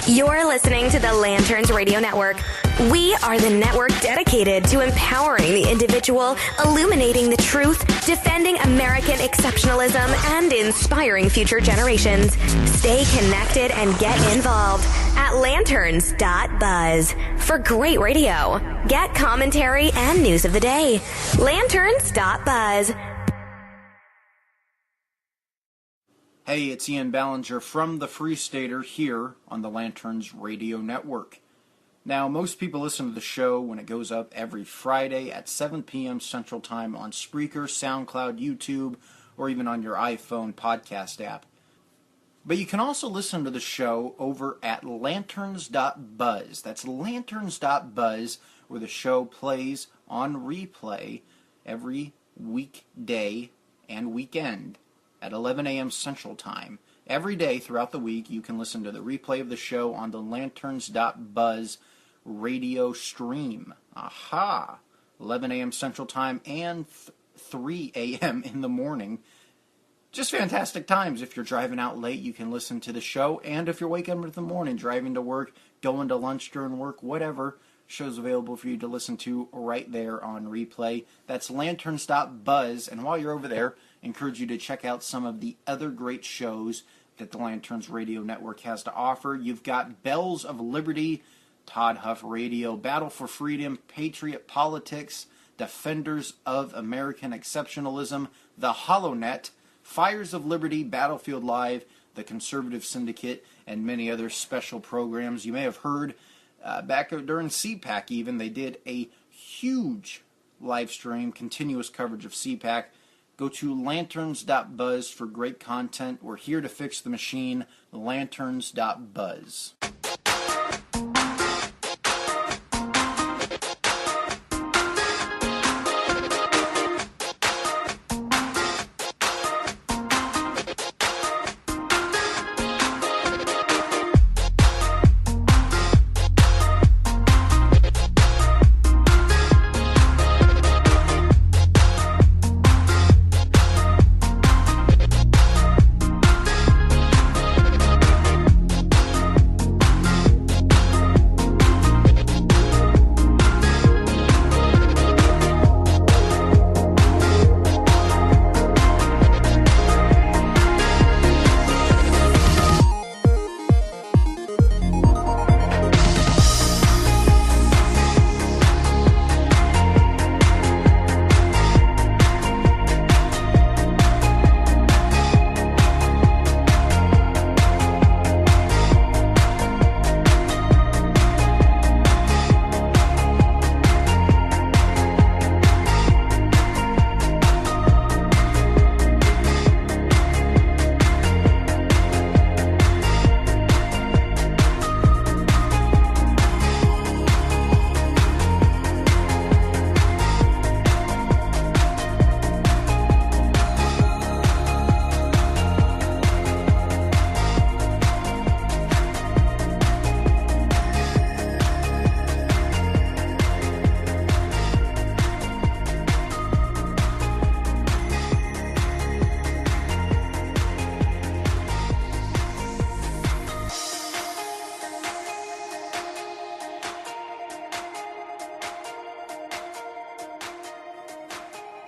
You're listening to the Lanterns Radio Network. We are the network dedicated to empowering the individual, illuminating the truth, defending American exceptionalism, and inspiring future generations. Stay connected and get involved at lanterns.buzz. For great radio, get commentary and news of the day. Lanterns.buzz. Hey, it's Ian Ballinger from the Free Stater here on the Lanterns Radio Network. Now, most people listen to the show when it goes up every Friday at 7 p.m. Central Time on Spreaker, SoundCloud, YouTube, or even on your iPhone podcast app. But you can also listen to the show over at lanterns.buzz. That's lanterns.buzz, where the show plays on replay every weekday and weekend at 11 a.m. Central Time. Every day throughout the week, you can listen to the replay of the show on the lanterns.buzz radio stream. Aha! 11 a.m. Central Time and 3 a.m. in the morning. Just fantastic times. If you're driving out late, you can listen to the show. And if you're waking up in the morning, driving to work, going to lunch during work, whatever, show's available for you to listen to right there on replay. That's lanterns.buzz. And while you're over there, I encourage you to check out some of the other great shows that the Lanterns Radio Network has to offer. You've got Bells of Liberty, Todd Huff Radio, Battle for Freedom, Patriot Politics, Defenders of American Exceptionalism, The HollowNet, Fires of Liberty, Battlefield Live, The Conservative Syndicate, and many other special programs. You may have heard back during CPAC even, they did a huge live stream, continuous coverage of CPAC. Go to lanterns.buzz for great content. We're here to fix the machine. Lanterns.buzz.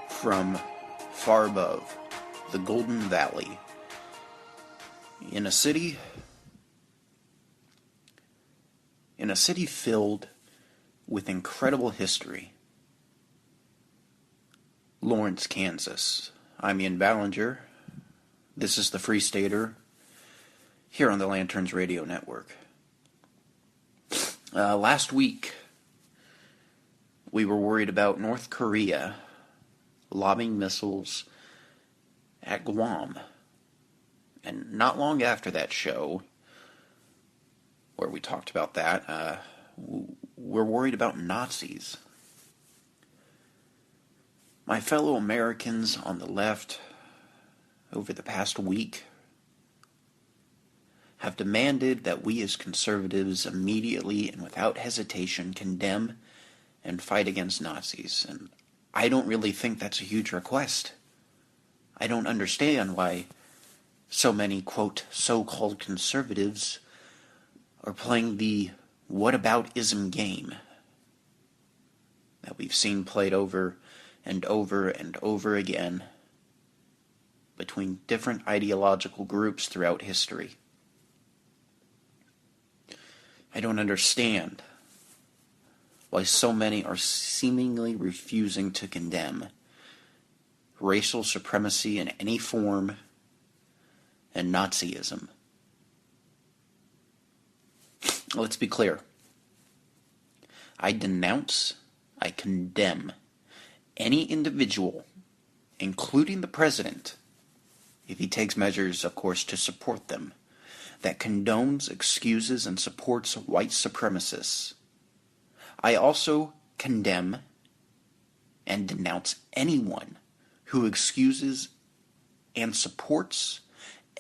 From far above the Golden Valley, in a city filled with incredible history, Lawrence, Kansas. I'm Ian Ballinger. This is the Free Stater here on the Lanterns Radio Network. Last week, we were worried about North Korea lobbing missiles at Guam. And not long after that show, where we talked about that, we're worried about Nazis. My fellow Americans on the left, over the past week, have demanded that we as conservatives immediately and without hesitation condemn and fight against Nazis. And I don't really think that's a huge request. I don't understand why so many, quote, so-called conservatives or playing the whataboutism game that we've seen played over and over and over again between different ideological groups throughout history. I don't understand why so many are seemingly refusing to condemn racial supremacy in any form and Nazism. Let's be clear. I denounce, I condemn any individual, including the president, if he takes measures, of course, to support them, that condones, excuses, and supports white supremacists. I also condemn and denounce anyone who excuses and supports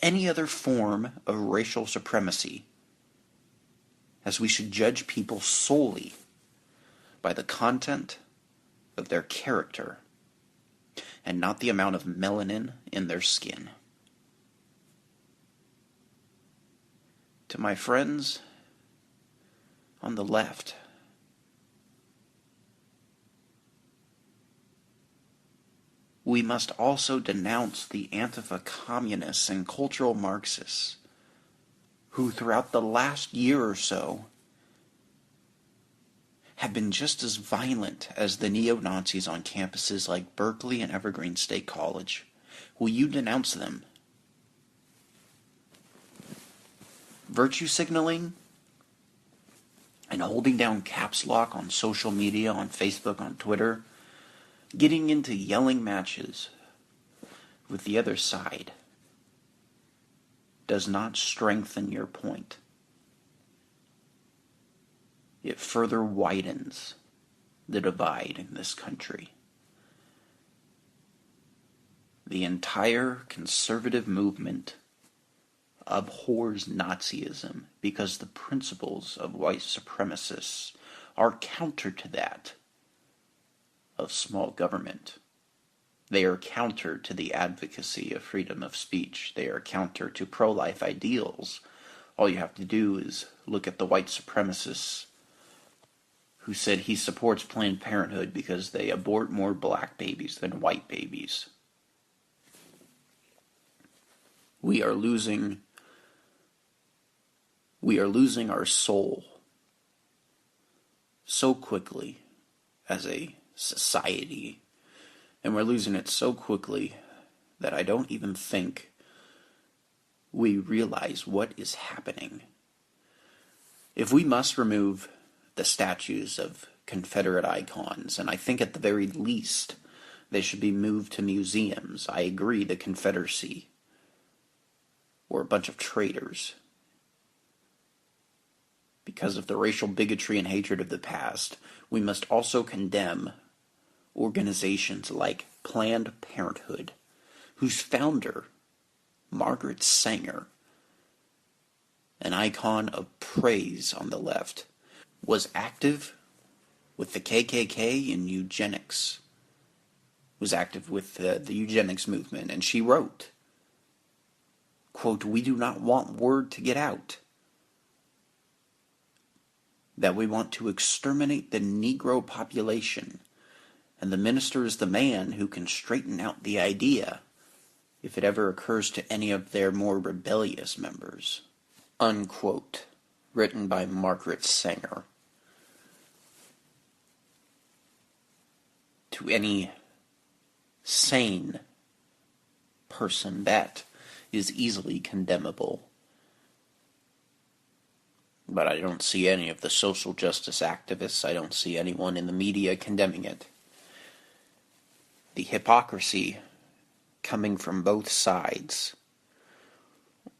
any other form of racial supremacy, as we should judge people solely by the content of their character and not the amount of melanin in their skin. To my friends on the left, we must also denounce the Antifa communists and cultural Marxists who throughout the last year or so have been just as violent as the neo-Nazis on campuses like Berkeley and Evergreen State College. Will you denounce them? Virtue signaling and holding down caps lock on social media, on Facebook, on Twitter, getting into yelling matches with the other side does not strengthen your point. It further widens the divide in this country. The entire conservative movement abhors Nazism because the principles of white supremacists are counter to that of small government. They are counter to the advocacy of freedom of speech. They are counter to pro-life ideals. All you have to do is look at the white supremacists who said he supports Planned Parenthood because they abort more black babies than white babies. We are losing our soul so quickly as a society, and we're losing it so quickly that I don't even think we realize what is happening. If we must remove the statues of Confederate icons, and I think at the very least they should be moved to museums. I agree the Confederacy were a bunch of traitors because of the racial bigotry and hatred of the past. We must also condemn organizations like Planned Parenthood, whose founder, Margaret Sanger, an icon of praise on the left, was active with the KKK in eugenics, was active with the eugenics movement, and she wrote, quote, "We do not want word to get out that we want to exterminate the Negro population, and the minister is the man who can straighten out the idea if it ever occurs to any of their more rebellious members." Unquote. Written by Margaret Sanger. To any sane person, that is easily condemnable. But I don't see any of the social justice activists, I don't see anyone in the media condemning it. The hypocrisy coming from both sides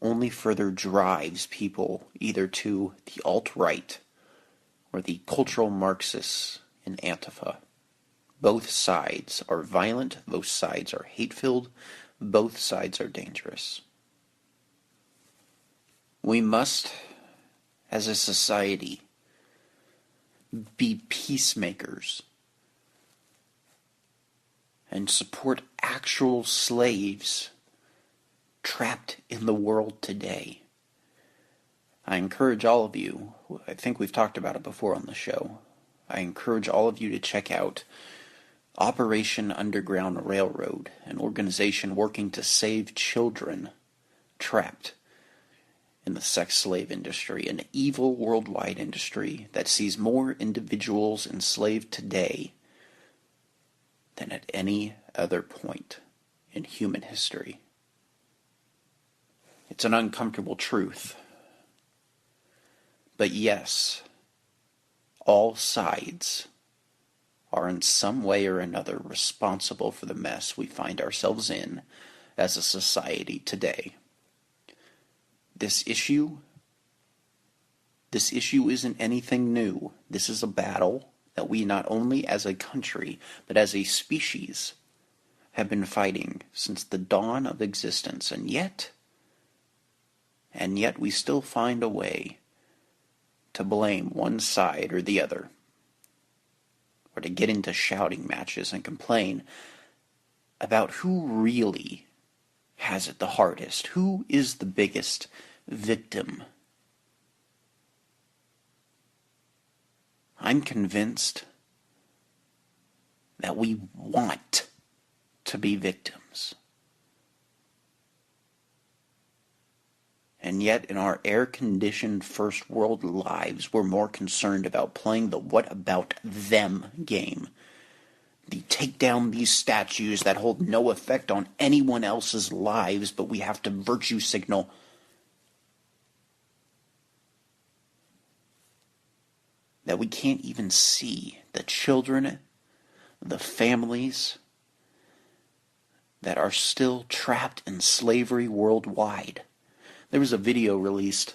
only further drives people either to the alt-right or the cultural Marxists in Antifa. Both sides are violent, both sides are hate-filled, both sides are dangerous. We must, as a society, be peacemakers and support actual slaves trapped in the world today. I encourage all of you, I think we've talked about it before on the show, I encourage all of you to check out Operation Underground Railroad, an organization working to save children trapped in the sex slave industry, an evil worldwide industry that sees more individuals enslaved today than at any other point in human history. It's an uncomfortable truth. But yes, all sides are in some way or another responsible for the mess we find ourselves in as a society today. This issue isn't anything new. This is a battle that we not only as a country, but as a species have been fighting since the dawn of existence, and yet we still find a way to blame one side or the other, or to get into shouting matches and complain about who really has it the hardest, who is the biggest victim. I'm convinced that we want to be victims. And yet, in our air-conditioned first world lives, we're more concerned about playing the what about them game. The take down these statues that hold no effect on anyone else's lives, but we have to virtue signal. That we can't even see the children, the families that are still trapped in slavery worldwide. There was a video released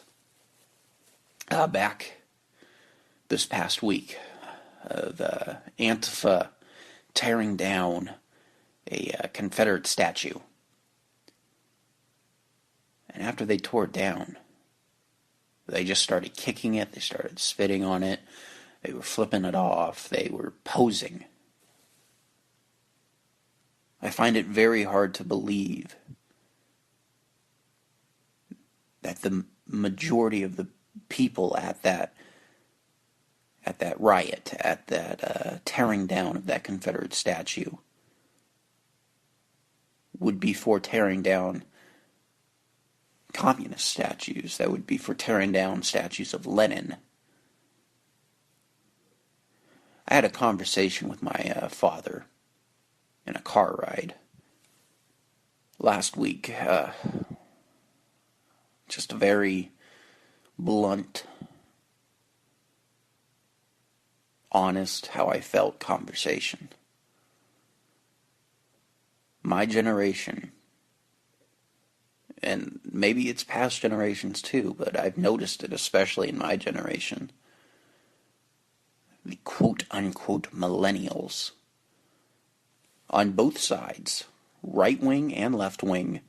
back this past week of Antifa tearing down a Confederate statue. And after they tore it down, they just started kicking it, they started spitting on it, they were flipping it off, they were posing. I find it very hard to believe that the majority of the people at that riot, at that tearing down of that Confederate statue, would be for tearing down communist statues, that would be for tearing down statues of Lenin. I had a conversation with my father in a car ride last week. Just a very blunt, honest, how I felt conversation. My generation, and maybe it's past generations too, but I've noticed it especially in my generation, the quote-unquote millennials, on both sides, right-wing and left-wing,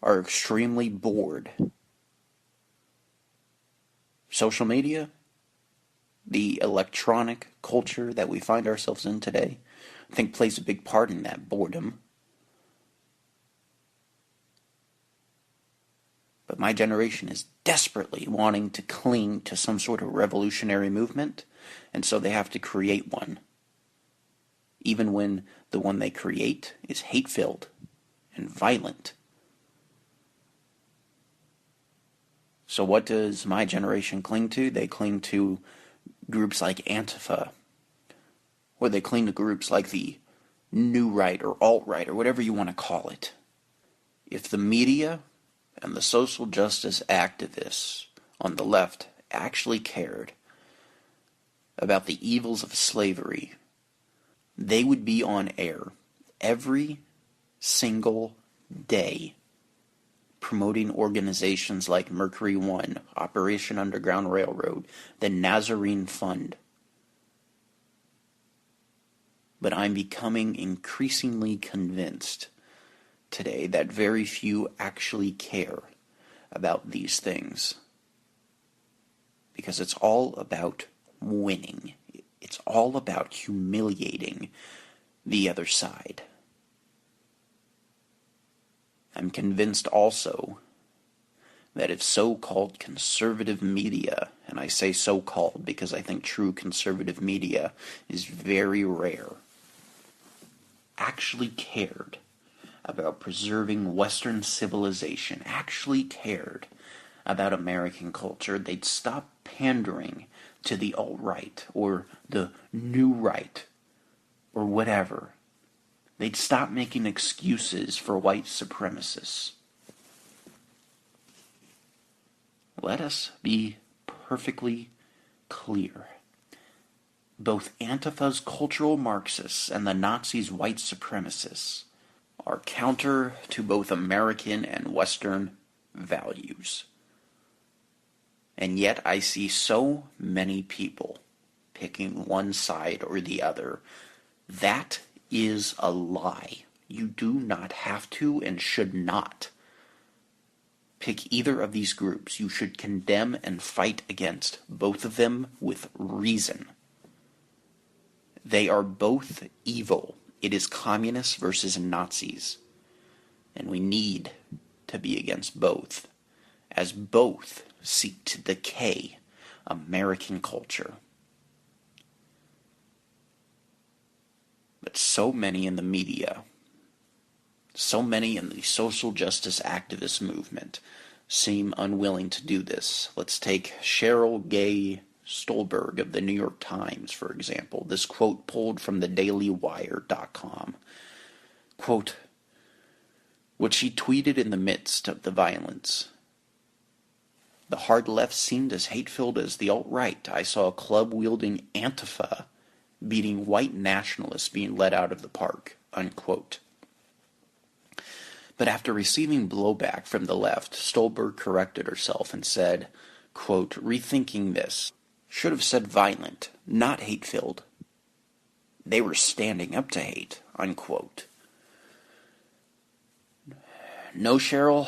are extremely bored. Social media, the electronic culture that we find ourselves in today, I think plays a big part in that boredom. But my generation is desperately wanting to cling to some sort of revolutionary movement, and so they have to create one. Even when the one they create is hate-filled and violent. So what does my generation cling to? They cling to groups like Antifa, or they cling to groups like the New Right or Alt-Right or whatever you want to call it. If the media and the social justice activists on the left actually cared about the evils of slavery, they would be on air every single day promoting organizations like Mercury One, Operation Underground Railroad, the Nazarene Fund. But I'm becoming increasingly convinced today that very few actually care about these things. Because it's all about winning. It's all about humiliating the other side. I'm convinced also that if so-called conservative media, and I say so-called because I think true conservative media is very rare, actually cared about preserving Western civilization, actually cared about American culture, they'd stop pandering to the alt-right or the new right or whatever. They'd stop making excuses for white supremacists. Let us be perfectly clear. Both Antifa's cultural Marxists and the Nazis' white supremacists are counter to both American and Western values. And yet I see so many people picking one side or the other. That is a lie. You do not have to and should not pick either of these groups. You should condemn and fight against both of them with reason. They are both evil. It is communists versus Nazis. And we need to be against both, as both seek to decay American culture. But so many in the media, so many in the social justice activist movement seem unwilling to do this. Let's take Cheryl Gay Stolberg of the New York Times, for example. This quote pulled from the dailywire.com. Quote, what she tweeted in the midst of the violence. The hard left seemed as hate-filled as the alt-right. I saw a club-wielding Antifa beating white nationalists being let out of the park, unquote. But after receiving blowback from the left, Stolberg corrected herself and said, quote, rethinking this, should have said violent, not hate-filled. They were standing up to hate, unquote. No, Cheryl,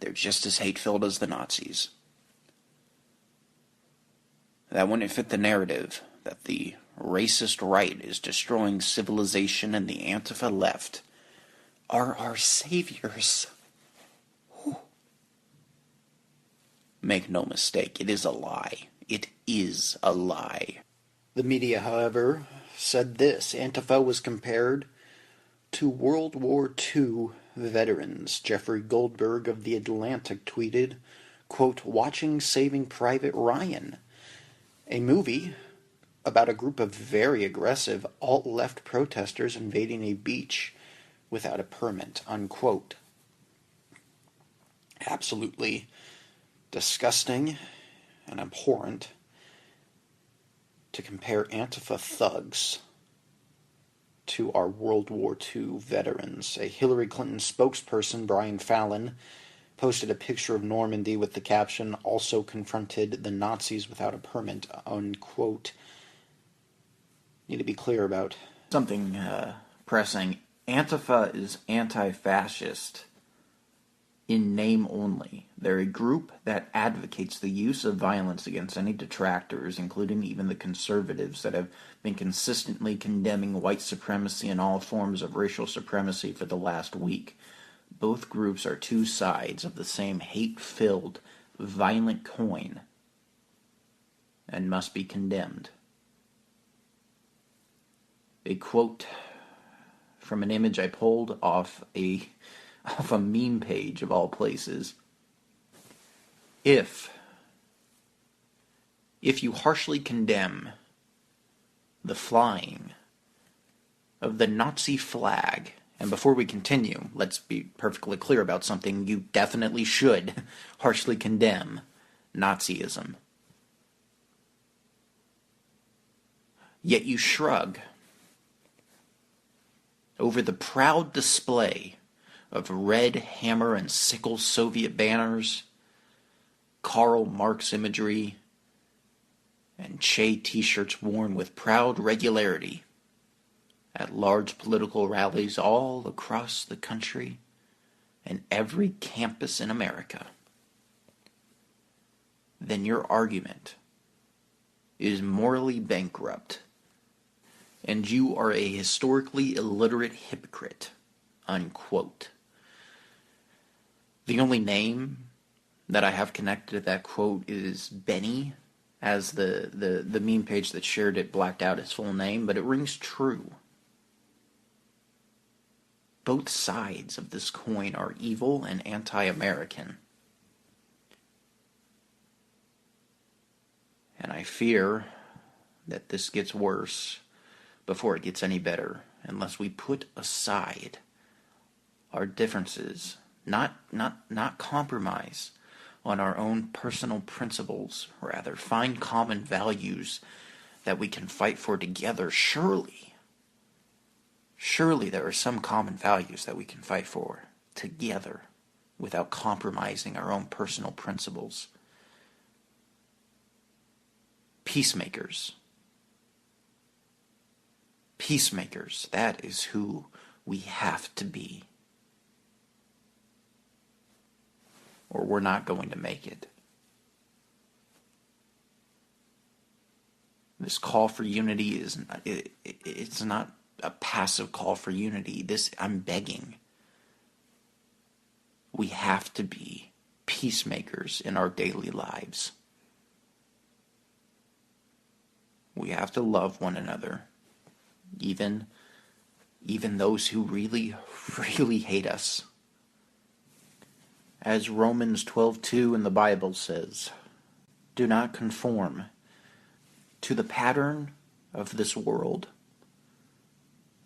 they're just as hate-filled as the Nazis. That wouldn't fit the narrative that the racist right is destroying civilization and the Antifa left are our saviors. Whew. Make no mistake, it is a lie. It is a lie. The media, however, said this. Antifa was compared to World War II veterans. Jeffrey Goldberg of The Atlantic tweeted, quote, watching Saving Private Ryan, a movie about a group of very aggressive alt-left protesters invading a beach without a permit, unquote. Absolutely disgusting and abhorrent to compare Antifa thugs to our World War II veterans. A Hillary Clinton spokesperson, Brian Fallon, posted a picture of Normandy with the caption, also confronted the Nazis without a permit, unquote. Need to be clear about something pressing. Antifa is anti-fascist in name only. They're a group that advocates the use of violence against any detractors, including even the conservatives that have been consistently condemning white supremacy and all forms of racial supremacy for the last week. Both groups are two sides of the same hate-filled, violent coin and must be condemned. A quote from an image I pulled off a meme page of all places. If you harshly condemn the flying of the Nazi flag, and before we continue, let's be perfectly clear about something, you definitely should harshly condemn Nazism. Yet you shrug over the proud display of red hammer and sickle Soviet banners, Karl Marx imagery, and Che t-shirts worn with proud regularity at large political rallies all across the country and every campus in America. Then your argument is morally bankrupt, and you are a historically illiterate hypocrite, unquote. The only name that I have connected to that quote is Benny, as the meme page that shared it blacked out his full name, but it rings true. Both sides of this coin are evil and anti-American. And I fear that this gets worse before it gets any better, unless we put aside our differences, not compromise on our own personal principles, rather find common values that we can fight for together. Surely there are some common values that we can fight for together without compromising our own personal principles. Peacemakers. Peacemakers, that is who we have to be. Or we're not going to make it. This call for unity is not, it's not a passive call for unity. I'm begging. We have to be peacemakers in our daily lives. We have to love one another, even those who really, really hate us. As Romans 12:2 in the Bible says, do not conform to the pattern of this world,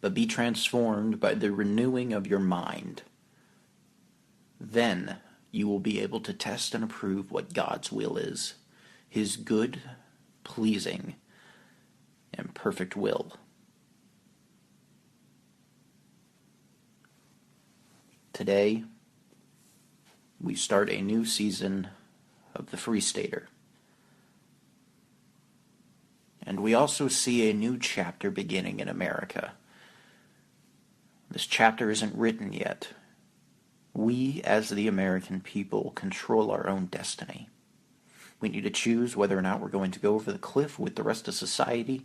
but be transformed by the renewing of your mind. Then you will be able to test and approve what God's will is, His good, pleasing, and perfect will. Today, we start a new season of the Free Stater. And we also see a new chapter beginning in America. This chapter isn't written yet. We, as the American people, control our own destiny. We need to choose whether or not we're going to go over the cliff with the rest of society,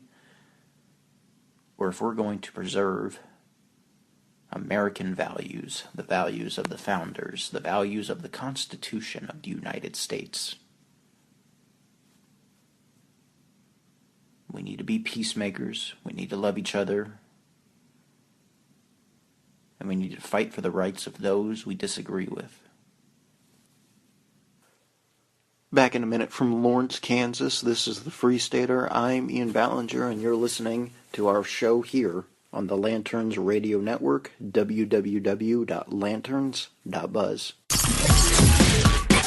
or if we're going to preserve American values, the values of the founders, the values of the Constitution of the United States. We need to be peacemakers. We need to love each other. And we need to fight for the rights of those we disagree with. Back in a minute from Lawrence, Kansas. This is the Free Stater. I'm Ian Ballinger, and you're listening to our show here on the Lanterns Radio Network, www.lanterns.buzz.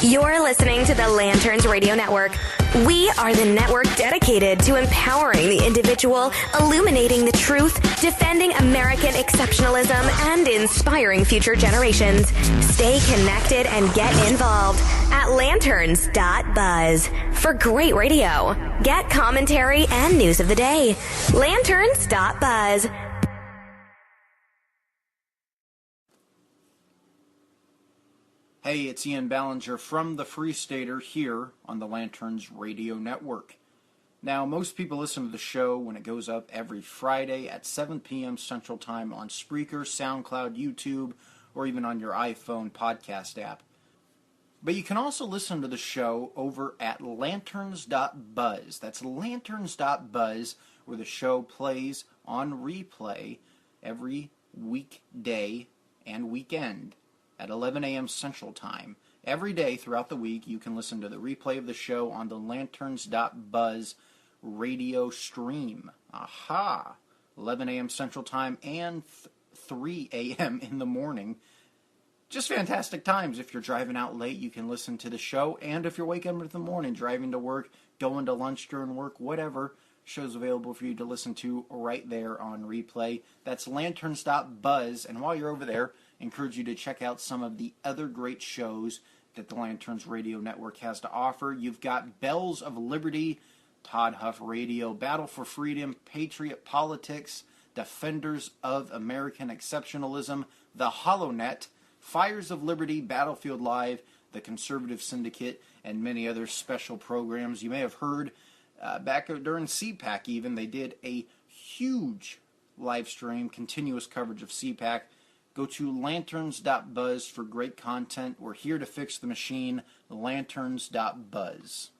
You're listening to the Lanterns Radio Network. We are the network dedicated to empowering the individual, illuminating the truth, defending American exceptionalism, and inspiring future generations. Stay connected and get involved at lanterns.buzz for great radio. Get commentary and news of the day. Lanterns.buzz. Hey, it's Ian Ballinger from the Free Stater here on the Lanterns Radio Network. Now, most people listen to the show when it goes up every Friday at 7 p.m. Central Time on Spreaker, SoundCloud, YouTube, or even on your iPhone podcast app. But you can also listen to the show over at lanterns.buzz. That's lanterns.buzz, where the show plays on replay every weekday and weekend at 11 a.m. Central Time. Every day throughout the week, you can listen to the replay of the show on the lanterns.buzz radio stream. Aha! 11 a.m. Central Time and 3 a.m. in the morning. Just fantastic times. If you're driving out late, you can listen to the show. And if you're waking up in the morning, driving to work, going to lunch during work, whatever, show's available for you to listen to right there on replay. That's lanterns.buzz. And while you're over there, I encourage you to check out some of the other great shows that the Lanterns Radio Network has to offer. You've got Bells of Liberty, Todd Huff Radio, Battle for Freedom, Patriot Politics, Defenders of American Exceptionalism, The HoloNet, Fires of Liberty, Battlefield Live, The Conservative Syndicate, and many other special programs. You may have heard back during CPAC even, they did a huge live stream, continuous coverage of CPAC, Go to lanterns.buzz for great content. We're here to fix the machine. Lanterns.buzz.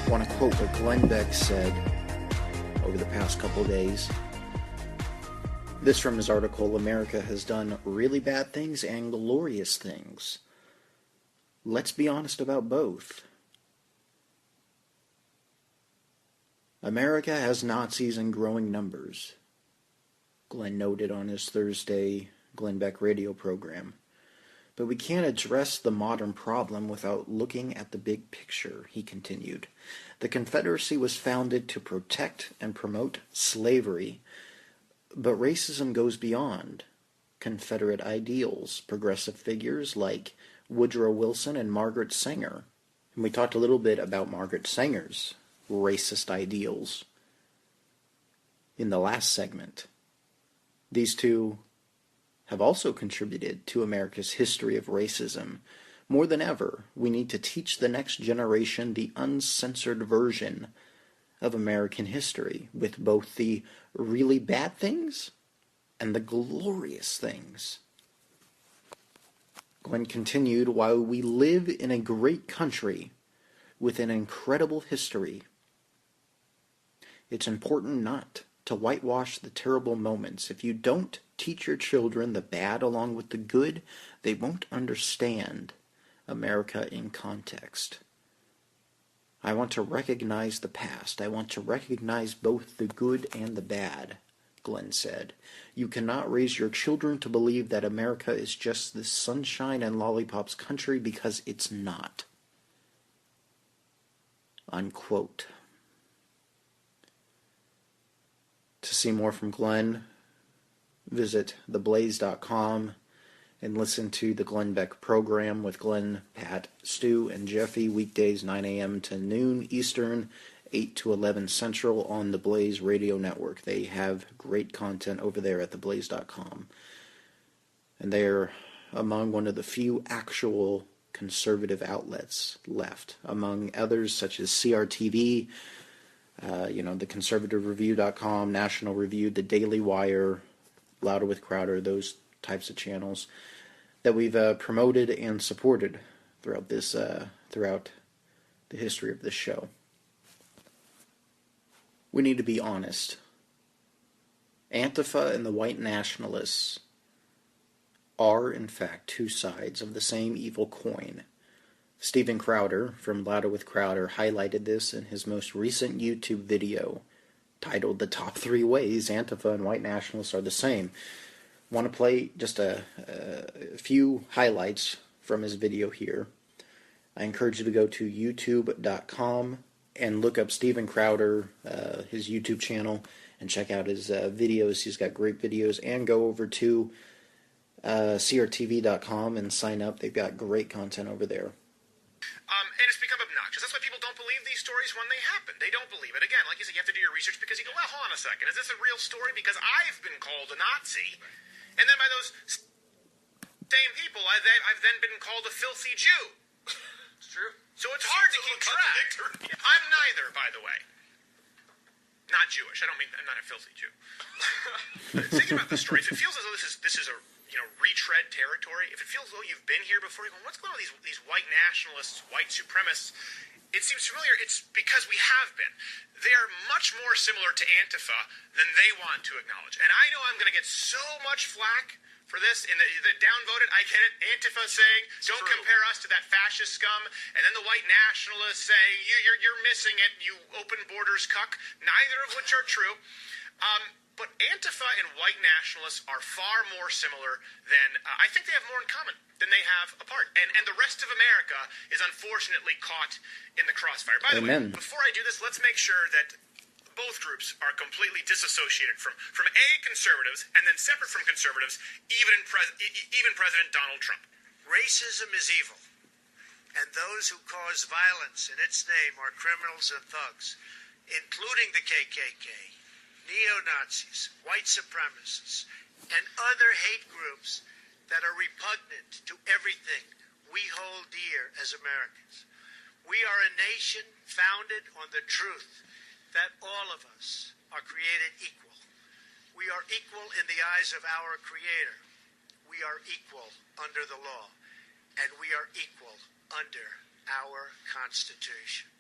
I want to quote what Glenn Beck said over the past couple of days. This from his article, America has done really bad things and glorious things. Let's be honest about both. America has Nazis in growing numbers, Glenn noted on his Thursday Glenn Beck radio program. But we can't address the modern problem without looking at the big picture, he continued. The Confederacy was founded to protect and promote slavery, but racism goes beyond Confederate ideals. Progressive figures like Woodrow Wilson and Margaret Sanger, and we talked a little bit about Margaret Sanger's racist ideals in the last segment. These two have also contributed to America's history of racism. More than ever, we need to teach the next generation the uncensored version of American history, with both the really bad things and the glorious things. Glenn continued, while we live in a great country with an incredible history, it's important not to whitewash the terrible moments. If you don't teach your children the bad along with the good, they won't understand America in context. I want to recognize the past. I want to recognize both the good and the bad, Glenn said. You cannot raise your children to believe that America is just this sunshine and lollipops country, because it's not. Unquote. To see more from Glenn, visit theblaze.com and listen to the Glenn Beck program with Glenn, Pat, Stu, and Jeffy, weekdays 9 a.m. to noon Eastern, 8 to 11 Central on the Blaze Radio Network. They have great content over there at theblaze.com. And they're among one of the few actual conservative outlets left, among others such as CRTV, the conservativereview.com, National Review, the Daily Wire, Louder with Crowder, those types of channels that we've promoted and supported throughout the history of this show. We need to be honest. Antifa and the white nationalists are, in fact, two sides of the same evil coin. Steven Crowder from Louder with Crowder highlighted this in his most recent YouTube video titled The Top 3 Ways Antifa and White Nationalists Are the Same. I want to play just a few highlights from his video here. I encourage you to go to youtube.com and look up Steven Crowder, his YouTube channel, and check out his videos. He's got great videos. And go over to crtv.com and sign up. They've got great content over there. And it's become obnoxious. That's why people don't believe these stories when they happen. They don't believe it. Again, like you said, you have to do your research because you go, well, hold on a second. Is this a real story? Because I've been called a Nazi. And then by those same people, I've then been called a filthy Jew. It's true. So it's hard to keep track. I'm neither, by the way. Not Jewish. I'm not a filthy Jew. Thinking about the stories, it feels as though this is a retread territory. If it feels as though you've been here before, you're going, what's going on with these white nationalists, white supremacists? It seems familiar. It's because we have been. They are much more similar to Antifa than they want to acknowledge. And I know I'm going to get so much flack for this. In the downvoted, I get it. Antifa saying, don't compare us to that fascist scum. And then the white nationalists saying, you're missing it, you open borders cuck. Neither of which are true. But Antifa and white nationalists are far more similar than, I think they have more in common than they have apart. And the rest of America is unfortunately caught in the crossfire. By the way, before I do this, let's make sure that both groups are completely disassociated from conservatives, and then separate from conservatives, even President Donald Trump. Racism is evil, and those who cause violence in its name are criminals and thugs, including the KKK, neo-Nazis, white supremacists, and other hate groups that are repugnant to everything we hold dear as Americans. We are a nation founded on the truth that all of us are created equal. We are equal in the eyes of our Creator. We are equal under the law, and we are equal under our Constitution.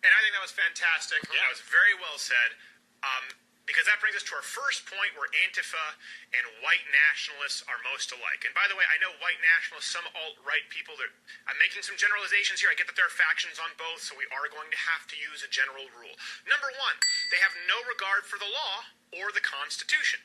And I think that was fantastic. Yeah. That was very well said. Because that brings us to our first point, where Antifa and white nationalists are most alike. And by the way, I know white nationalists, some alt-right people, I'm making some generalizations here. I get that there are factions on both, so we are going to have to use a general rule. Number one, they have no regard for the law or the Constitution.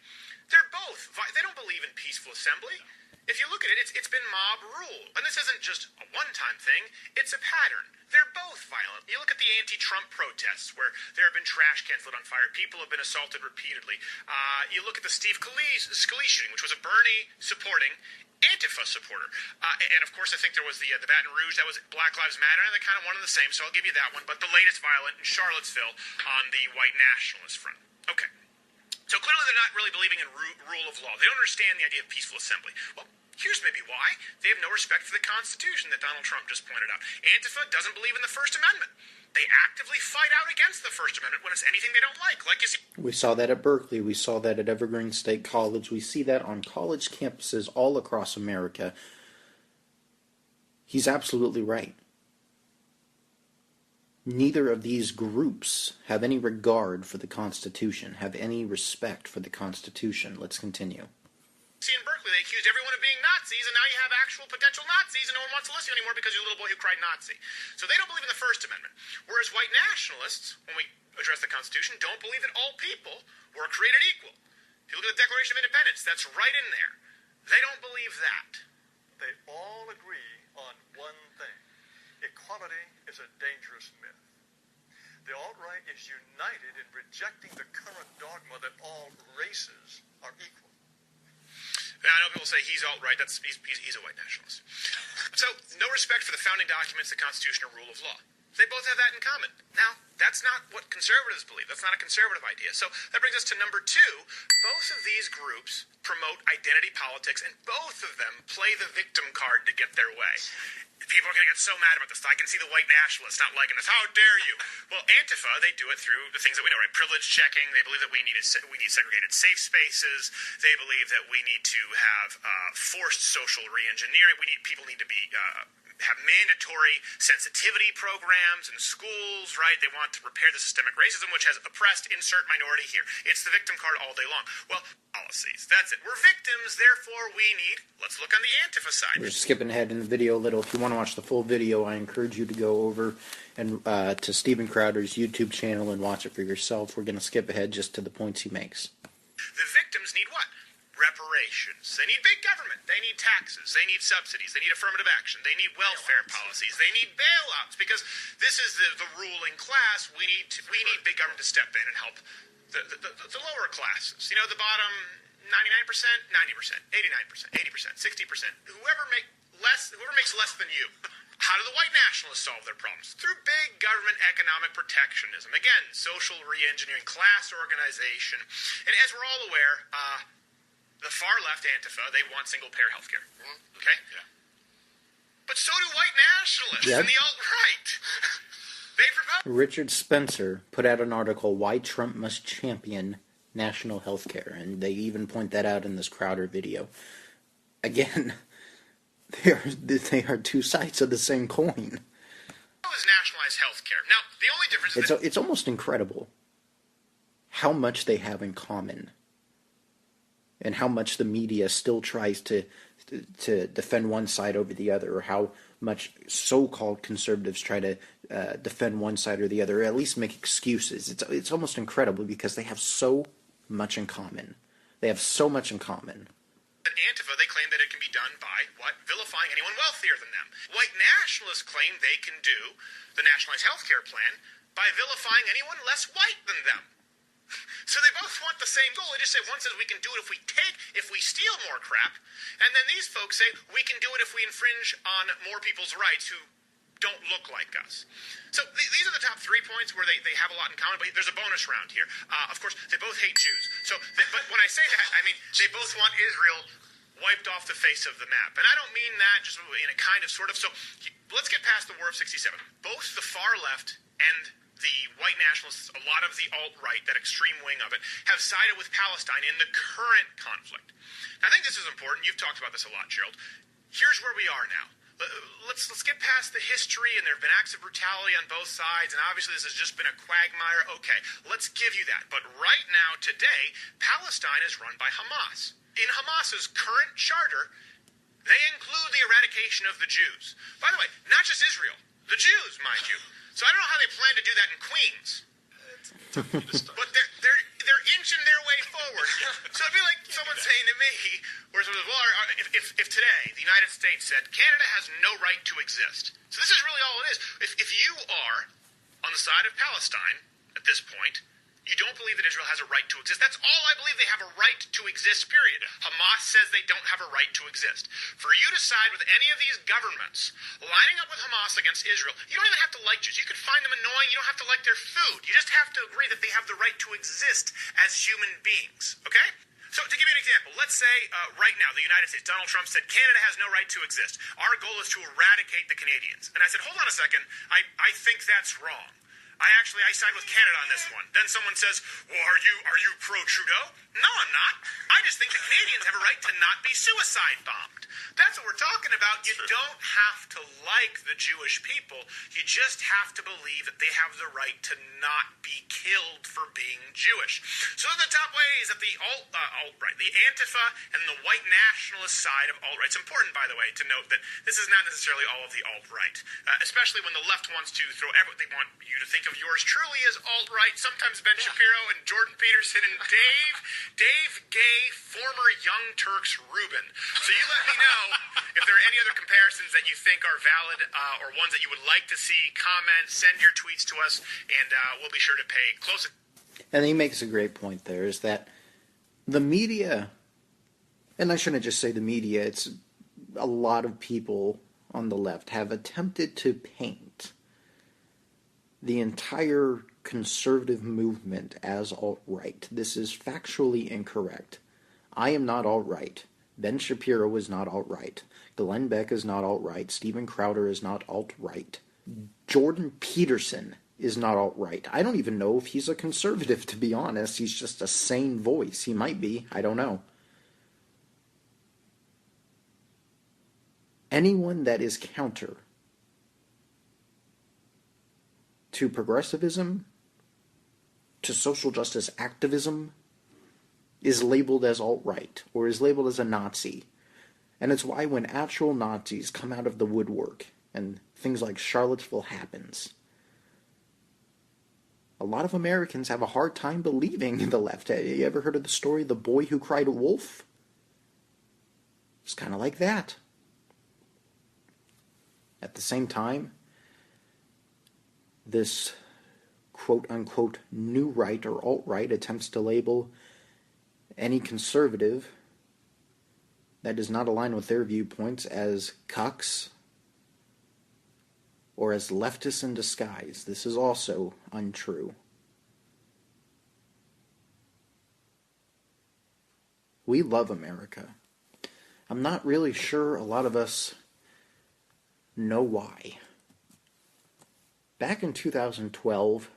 They're both. They don't believe in peaceful assembly. If you look at it, it's been mob rule. And this isn't just a one-time thing. It's a pattern. They're both violent. You look at the anti-Trump protests, where there have been trash cans lit on fire. People have been assaulted repeatedly. You look at the Steve Scalise shooting, which was a Bernie supporting Antifa supporter. And of course, I think there was the Baton Rouge. That was Black Lives Matter, and they're kind of one and the same, so I'll give you that one. But the latest violent in Charlottesville on the white nationalist front. Okay. So clearly they're not really believing in rule of law. They don't understand the idea of peaceful assembly. Well, here's maybe why. They have no respect for the Constitution that Donald Trump just pointed out. Antifa doesn't believe in the First Amendment. They actively fight out against the First Amendment when it's anything they don't like. Like you see, we saw that at Berkeley. We saw that at Evergreen State College. We see that on college campuses all across America. He's absolutely right. Neither of these groups have any regard for the Constitution, have any respect for the Constitution. Let's continue. See, in Berkeley, they accused everyone of being Nazis, and now you have actual potential Nazis, and no one wants to listen anymore because you're a little boy who cried Nazi. So they don't believe in the First Amendment. Whereas white nationalists, when we address the Constitution, don't believe that all people were created equal. If you look at the Declaration of Independence, that's right in there. They don't believe that. They all agree on one thing. Equality is a dangerous myth. The alt-right is united in rejecting the current dogma that all races are equal. Now, I know people say he's alt-right. He's a white nationalist. So, no respect for the founding documents, the Constitution, or rule of law. They both have that in common. Now, that's not what conservatives believe. That's not a conservative idea. So that brings us to number two. Both of these groups promote identity politics, and both of them play the victim card to get their way. People are going to get so mad about this. I can see the white nationalists not liking this. How dare you? Well, Antifa, they do it through the things that we know, right? Privilege checking. They believe that we need segregated safe spaces. They believe that we need to have forced social reengineering. People need to be have mandatory sensitivity programs in schools, right? They want to repair the systemic racism, which has oppressed, insert minority here. It's the victim card all day long. Well, policies. That's it. We're victims, therefore we need, let's look on the Antifa side. We're skipping ahead in the video a little. If you want to watch the full video, I encourage you to go over and to Steven Crowder's YouTube channel and watch it for yourself. We're going to skip ahead just to the points he makes. The victims need what? Reparations. They need big government. They need taxes. They need subsidies. They need affirmative action. They need welfare policies. They need bailouts, because this is the ruling class. We need big government to step in and help the lower classes. You know, the bottom 99%, 90%, 89%, 80%, 60%. Whoever makes less than you. How do the white nationalists solve their problems? Through big government economic protectionism. Again, social reengineering, class organization. And as we're all aware, the far left Antifa, they want single-payer health care. Okay? Yeah. But so do white nationalists and the alt-right. They propose. Richard Spencer put out an article, Why Trump Must Champion National Health Care, and they even point that out in this Crowder video. Again, they are two sides of the same coin. Is nationalized health care. Now, the only difference is it's almost incredible how much they have in common. and how much the media still tries to defend one side over the other, or how much so-called conservatives try to defend one side or the other, or at least make excuses. It's almost incredible because they have so much in common. They have so much in common. Antifa, they claim that it can be done by, what? Vilifying anyone wealthier than them. White nationalists claim they can do the nationalized health care plan by vilifying anyone less white than them. So they both want the same goal. They just say one says we can do it if we steal more crap, and then these folks say we can do it if we infringe on more people's rights who don't look like us. So these are the top 3 points where they have a lot in common, but there's a bonus round here. Of course, they both hate Jews. But when I say that, I mean they both want Israel wiped off the face of the map. And I don't mean that just in a kind of, sort of. So let's get past the War of 67. Both the far left and the white nationalists, a lot of the alt-right, that extreme wing of it, have sided with Palestine in the current conflict. Now, I think this is important. You've talked about this a lot, Gerald. Here's where we are now. Let's get past the history, and there have been acts of brutality on both sides, and obviously this has just been a quagmire. Okay, let's give you that. But right now, today, Palestine is run by Hamas. In Hamas's current charter, they include the eradication of the Jews. By the way, not just Israel, the Jews, mind you. So I don't know how they plan to do that in Queens. But they're inching their way forward. So it'd be like someone saying to me, if today the United States said Canada has no right to exist. So this is really all it is. If you are on the side of Palestine at this point, you don't believe that Israel has a right to exist. That's all I believe. They have a right to exist, period. Hamas says they don't have a right to exist. For you to side with any of these governments lining up with Hamas against Israel, you don't even have to like Jews. You can find them annoying. You don't have to like their food. You just have to agree that they have the right to exist as human beings. Okay? So to give you an example, let's say right now the United States, Donald Trump said Canada has no right to exist. Our goal is to eradicate the Canadians. And I said, hold on a second. I think that's wrong. I side with Canada on this one. Then someone says, well, are you pro-Trudeau? No, I'm not. I just think the Canadians have a right to not be suicide bombed. That's what we're talking about. You don't have to like the Jewish people. You just have to believe that they have the right to not be killed for being Jewish. So the top ways that the alt-right, the Antifa and the white nationalist side of alt-right. It's important, by the way, to note that this is not necessarily all of the alt-right, especially when the left wants to throw everything. They want you to think of yours truly as alt-right. Sometimes Ben Shapiro and Jordan Peterson and Dave Gay, former Young Turks Rubin. So you let me know if there are any other comparisons that you think are valid or ones that you would like to see. Comment, send your tweets to us, and we'll be sure to pay close attention. And he makes a great point there, is that the media, and I shouldn't just say the media, it's a lot of people on the left have attempted to paint the entire conservative movement as alt-right. This is factually incorrect. I am not alt-right. Ben Shapiro is not alt-right. Glenn Beck is not alt-right. Steven Crowder is not alt-right. Jordan Peterson is not alt-right. I don't even know if he's a conservative, to be honest. He's just a sane voice. He might be. I don't know. Anyone that is counter to progressivism, to social justice activism, is labeled as alt-right, or is labeled as a Nazi. And it's why when actual Nazis come out of the woodwork, and things like Charlottesville happens, a lot of Americans have a hard time believing the left. Have you ever heard of the story, The Boy Who Cried Wolf? It's kind of like that. At the same time, this quote-unquote new right or alt-right attempts to label any conservative that does not align with their viewpoints as cucks or as leftists in disguise. This is also untrue. We love America. I'm not really sure a lot of us know why. Back in 2012,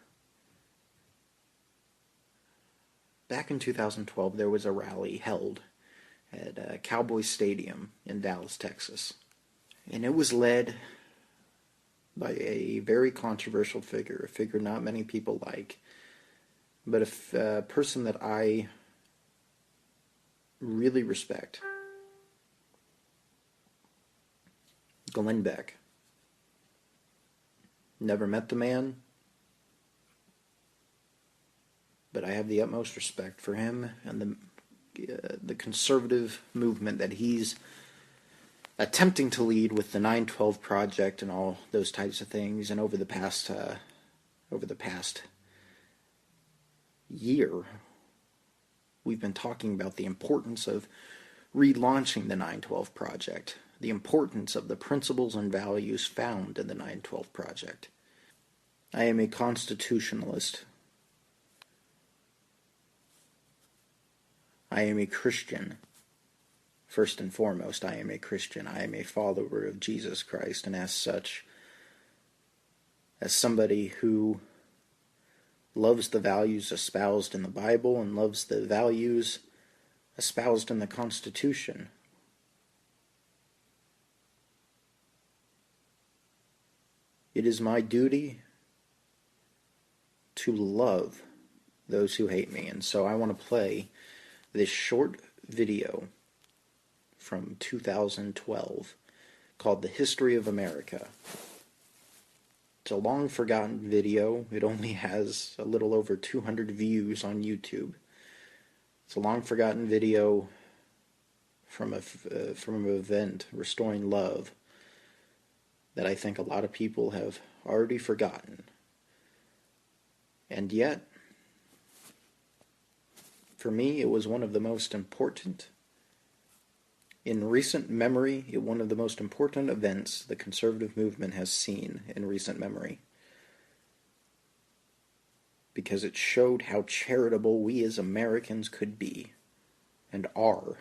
there was a rally held at Cowboy Stadium in Dallas, Texas. And it was led by a very controversial figure, a figure not many people like, but a person that I really respect. Glenn Beck. Never met the man, but I have the utmost respect for him and the conservative movement that he's attempting to lead with the 9/12 Project and all those types of things. And over the past year, we've been talking about the importance of relaunching the 9/12 Project, the importance of the principles and values found in the 9/12 Project. I am a constitutionalist. I am a Christian. First and foremost, I am a Christian. I am a follower of Jesus Christ, and as such, as somebody who loves the values espoused in the Bible and loves the values espoused in the Constitution, it is my duty to love those who hate me. And so I want to play this short video from 2012 called The History of America. It's a long forgotten video. It only has a little over 200 views on YouTube. It's a long forgotten video from an event, Restoring Love, that I think a lot of people have already forgotten. And yet, for me, it was one of the most important, in recent memory, one of the most important events the conservative movement has seen in recent memory. Because it showed how charitable we as Americans could be, and are.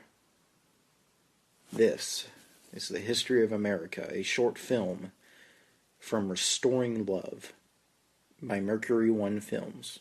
This is The History of America, a short film from Restoring Love by Mercury One Films.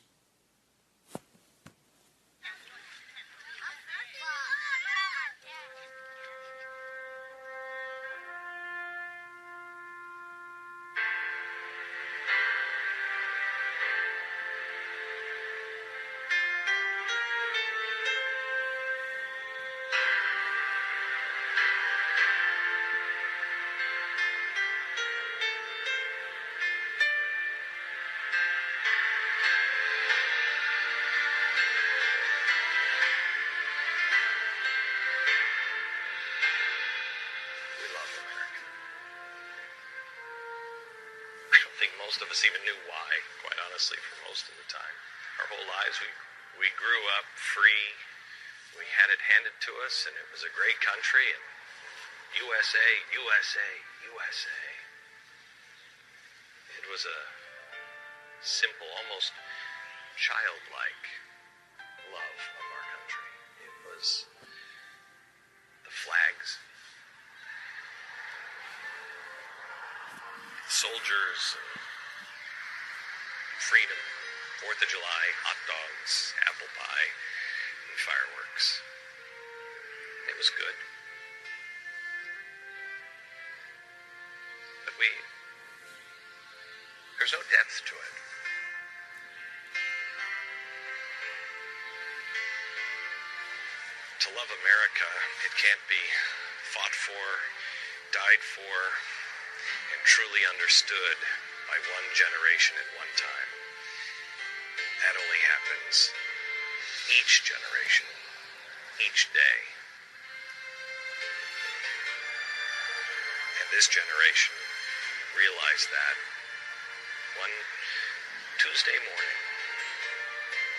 Most of us even knew why, quite honestly, for most of the time. Our whole lives, we grew up free, we had it handed to us, and it was a great country, and USA, USA, USA. It was a simple, almost childlike love of our country. It was the flags, soldiers, freedom, 4th of July, hot dogs, apple pie, and fireworks. It was good. But there's no depth to it. To love America, it can't be fought for, died for, and truly understood by one generation at one time. That only happens each generation, each day. And this generation realized that one Tuesday morning,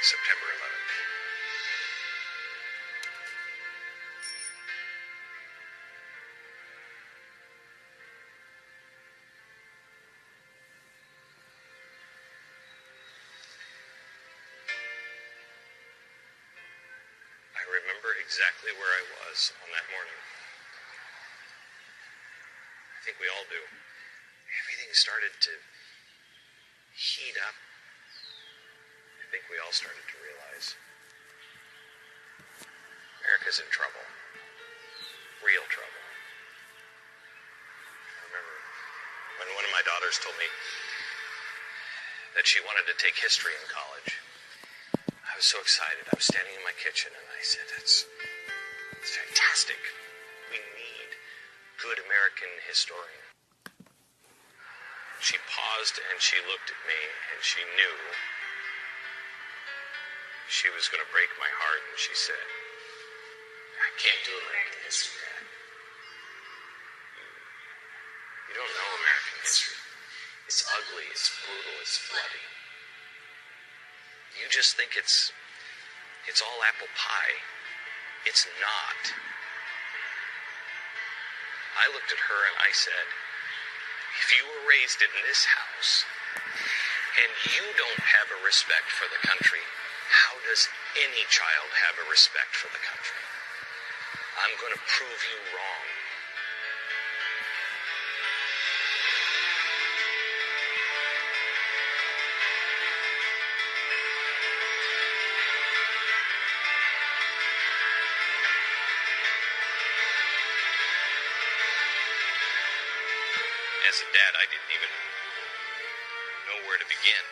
September 11th. Exactly where I was on that morning. I think we all do. Everything started to heat up. I think we all started to realize America's in trouble. Real trouble. I remember when one of my daughters told me that she wanted to take history in college. I was so excited. I was standing in my kitchen and I said, It's fantastic. We need good American historian. She paused and she looked at me and she knew she was going to break my heart, and she said, I can't do American history, Dad. You don't know American history. It's ugly, it's brutal, it's bloody. You just think it's all apple pie. It's not. I looked at her and I said, if you were raised in this house and you don't have a respect for the country, how does any child have a respect for the country? I'm going to prove you wrong. As a dad, I didn't even know where to begin.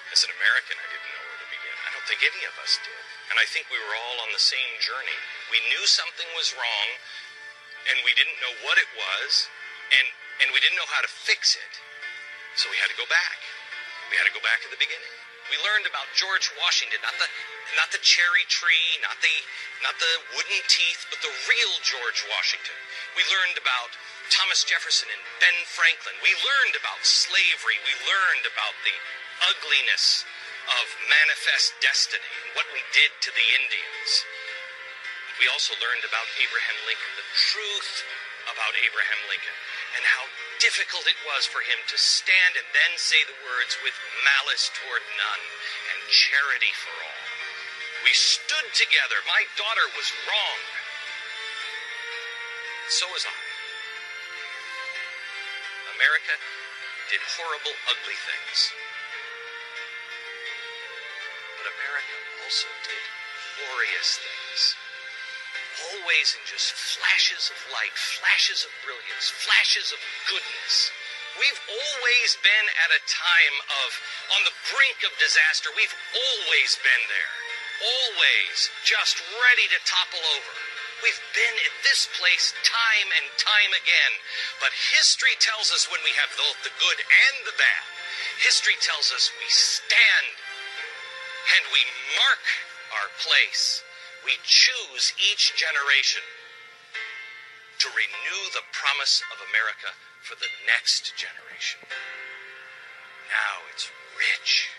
As an American, I didn't know where to begin. I don't think any of us did. And I think we were all on the same journey. We knew something was wrong, and we didn't know what it was, and we didn't know how to fix it. So we had to go back. We had to go back to the beginning. We learned about George Washington, not the cherry tree, not the wooden teeth, but the real George Washington. We learned about Thomas Jefferson and Ben Franklin. We learned about slavery. We learned about the ugliness of manifest destiny and what we did to the Indians. We also learned about Abraham Lincoln, the truth about Abraham Lincoln, and how difficult it was for him to stand and then say the words, with malice toward none and charity for all. We stood together. My daughter was wrong. So was I. America did horrible, ugly things. But America also did glorious things. Always in just flashes of light, flashes of brilliance, flashes of goodness. We've always been at a time of, on the brink of disaster. We've always been there. Always just ready to topple over. We've been at this place time and time again. But history tells us when we have both the good and the bad. History tells us we stand and we mark our place. We choose each generation to renew the promise of America for the next generation. Now it's rich.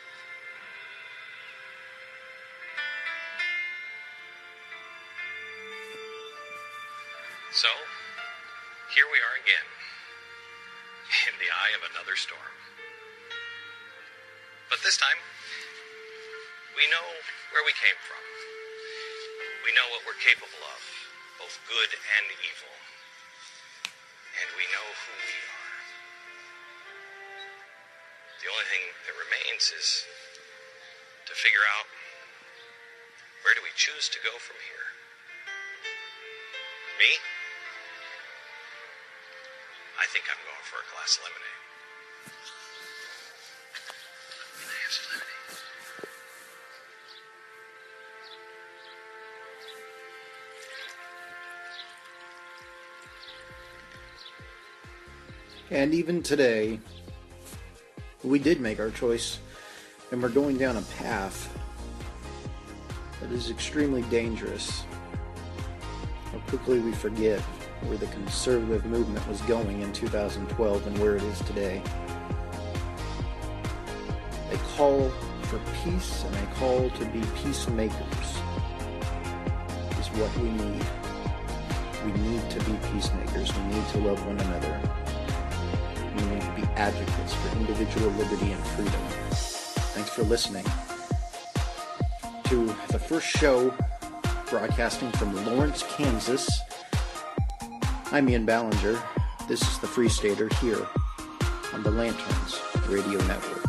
So, here we are again, in the eye of another storm. But this time, we know where we came from. We know what we're capable of, both good and evil. And we know who we are. The only thing that remains is to figure out, where do we choose to go from here? Me? I think I'm going for a glass of lemonade. Can I have some lemonade? And even today, we did make our choice, and we're going down a path that is extremely dangerous. How quickly we forget where the conservative movement was going in 2012 and where it is today. A call for peace and a call to be peacemakers is what we need. We need to be peacemakers. We need to love one another. We need to be advocates for individual liberty and freedom. Thanks for listening to the first show broadcasting from Lawrence, Kansas. I'm Ian Ballinger. This is the Free Stater here on the Lanterns Radio Network.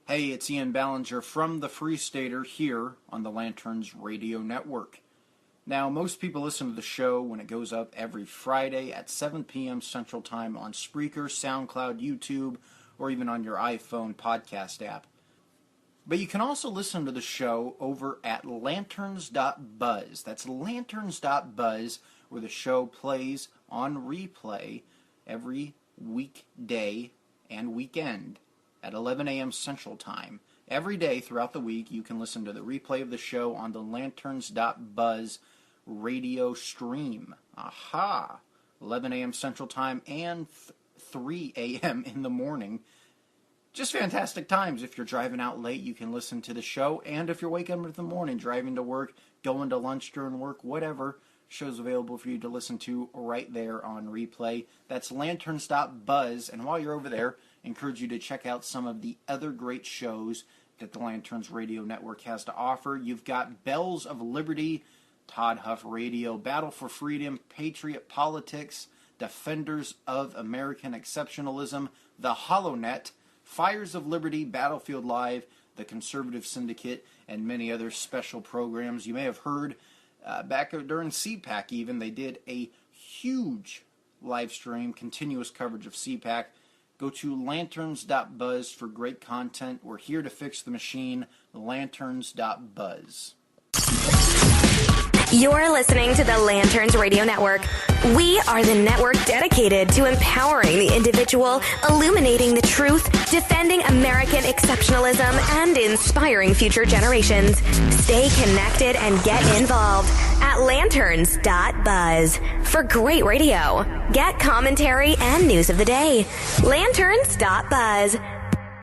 Hey, it's Ian Ballinger from the Free Stater here on the Lanterns Radio Network. Now, most people listen to the show when it goes up every Friday at 7 p.m. Central Time on Spreaker, SoundCloud, YouTube, or even on your iPhone podcast app. But you can also listen to the show over at lanterns.buzz. That's lanterns.buzz, where the show plays on replay every weekday and weekend at 11 a.m. Central Time. Every day throughout the week, you can listen to the replay of the show on the lanterns.buzz radio stream. Aha! 11 a.m. Central Time and 3 a.m. in the morning. Just fantastic times. If you're driving out late, you can listen to the show. And if you're waking up in the morning, driving to work, going to lunch during work, whatever, show's available for you to listen to right there on replay. That's lanterns.buzz. And while you're over there, I encourage you to check out some of the other great shows that the Lanterns Radio Network has to offer. You've got Bells of Liberty, Todd Huff Radio, Battle for Freedom, Patriot Politics, Defenders of American Exceptionalism, The HoloNet, Fires of Liberty, Battlefield Live, The Conservative Syndicate, and many other special programs. You may have heard back during CPAC even, they did a huge live stream, continuous coverage of CPAC. Go to lanterns.buzz for great content. We're here to fix the machine. Lanterns.buzz. You're listening to the Lanterns Radio Network. We are the network dedicated to empowering the individual, illuminating the truth, defending American exceptionalism, and inspiring future generations. Stay connected and get involved at lanterns.buzz for great radio. Get commentary and news of the day. Lanterns.buzz.